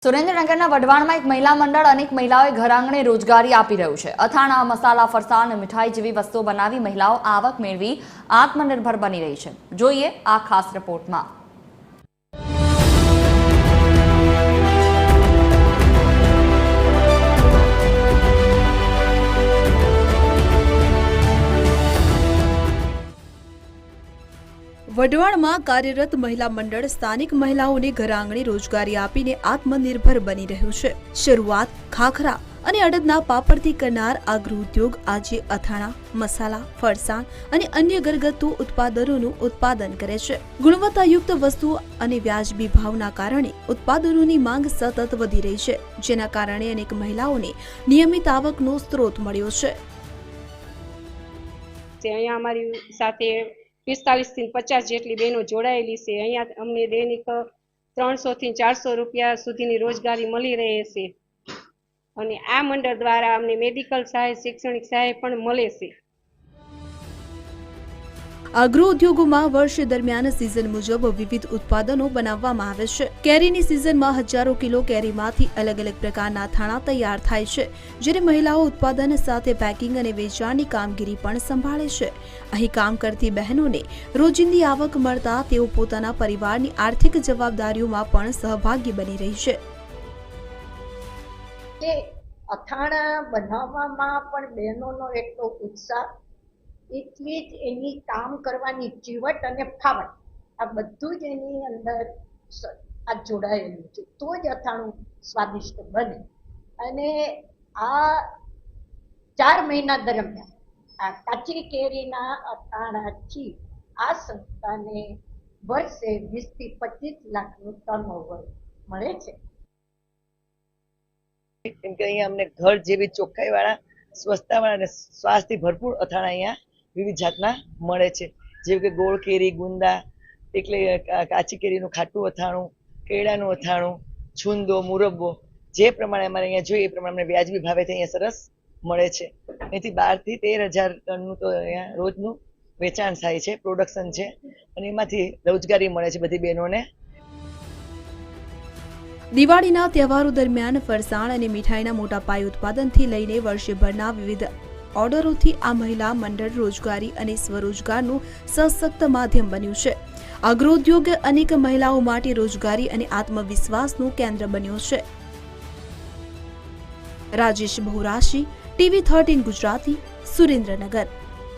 સુરેન્દ્રનગરના વઢવાણમાં એક મહિલા મંડળ અનેક મહિલાઓએ ઘર આંગણે રોજગારી આપી રહ્યું છે। અથાણા, મસાલા, ફરસાણ, મીઠાઈ જેવી વસ્તુઓ બનાવી મહિલાઓ આવક મેળવી આત્મનિર્ભર બની રહી છે। જોઈએ આ ખાસ રિપોર્ટમાં। વઢવાણમાં કાર્યરત મહિલા મંડળ સ્થાનિક મહિલાઓને ઘર આંગણે રોજગારી આપીને આત્મનિર્ભર બની રહ્યું છે। શરૂઆત ખાખરા અને અડદના પાપડથી કરનાર આ ગૃહ ઉદ્યોગ આજે અથાણા, મસાલા, ફરસાણ અને અન્ય ઘરગથ્થુ ઉત્પાદનોનું ઉત્પાદન કરે છે। ગુણવત્તાયુક્ત વસ્તુઓ અને વ્યાજબી ભાવના કારણે ઉત્પાદનોની માંગ સતત વધી રહી છે, જેના કારણે અનેક મહિલાઓને નિયમિત આવકનો સ્ત્રોત મળ્યો છે। અહીંયા અમારી સાથે 45 થી 50 જેટલી બહેનો જોડાયેલી છે। અહીંયા અમને દૈનિક 300 થી 400 રૂપિયા સુધીની રોજગારી મળી રહે છે અને આ મંડળ દ્વારા અમને મેડિકલ સહાય, શૈક્ષણિક સહાય પણ મળે છે। આ ગૃહ ઉદ્યોગોમાં વર્ષ દરમિયાન સિઝન મુજબ વિવિધ ઉત્પાદનો બનાવવામાં આવે છે। કેરીની સિઝનમાં હજારો કિલો કેરીમાંથી અલગ અલગ પ્રકારના અથાણા તૈયાર થાય છે, જ્યારે મહિલાઓ ઉત્પાદન સાથે પેકિંગ અને વેચાણની કામગીરી પણ સંભાળે છે। અહીં કામ કરતી બહેનોને રોજિંદી આવક મળતા તેઓ પોતાના પરિવારની આર્થિક જવાબદારીઓમાં પણ સહભાગી બની રહી છે। કે અથાણા બનાવવામાં પણ બહેનોનો એટલો ઉત્સાહ, એટલી જ એની કામ કરવાની ચીવટ અને ફાવટ, આ બધું જ એની અંદર આ જોડાયેલું છે, તો જ અથાણું સ્વાદિષ્ટ બને। અને આ 4 મહિના દરમિયાન આ કાચી કેરીના અથાણાથી આ સંસ્થાને વર્ષે 20 થી 25 લાખનું ટર્નઓવર મળે છે। કેમ કે અહીંયા અમને ઘર જેવી ચોખ્ખાઈ વાળા, સ્વચ્છતા વાળા અને સ્વાદથી ભરપૂર અથાણા અહીંયા વિવિધ જાતના મળે છે, જેવું કે ગોળ કેરી, ગુંદા, એટલે કાચી કેરીનું ખાટું અથાણું, કેળાનું અથાણું, છુંદો, મુરબ્બો, જે પ્રમાણે અમારે અહીંયા જોઈએ એ પ્રમાણે વ્યાજબી ભાવેથી અહીંયા સરસ મળે છે। એથી 12 થી 13,000 ટનનું તો અહીંયા રોજનું વેચાણ થાય છે, પ્રોડક્શન છે, અને એમાંથી રોજગારી મળે છે બધી બહેનોને। દિવાળીના તહેવારો દરમિયાન ફરસાણ અને મીઠાઈના મોટા પાયે ઉત્પાદનથી લઈને વર્ષભરના વિવિધ ઓર્ડરોથી આ મહિલા મંડળ રોજગારી અને સ્વરોજગારનું સશક્ત માધ્યમ બન્યું છે। આ ગૃહ ઉદ્યોગ અનેક મહિલાઓ માટે રોજગારી અને આત્મવિશ્વાસનું કેન્દ્ર બન્યો છે। રાજેશ બહુરાશી, TV 13 ગુજરાતી, સુરેન્દ્રનગર।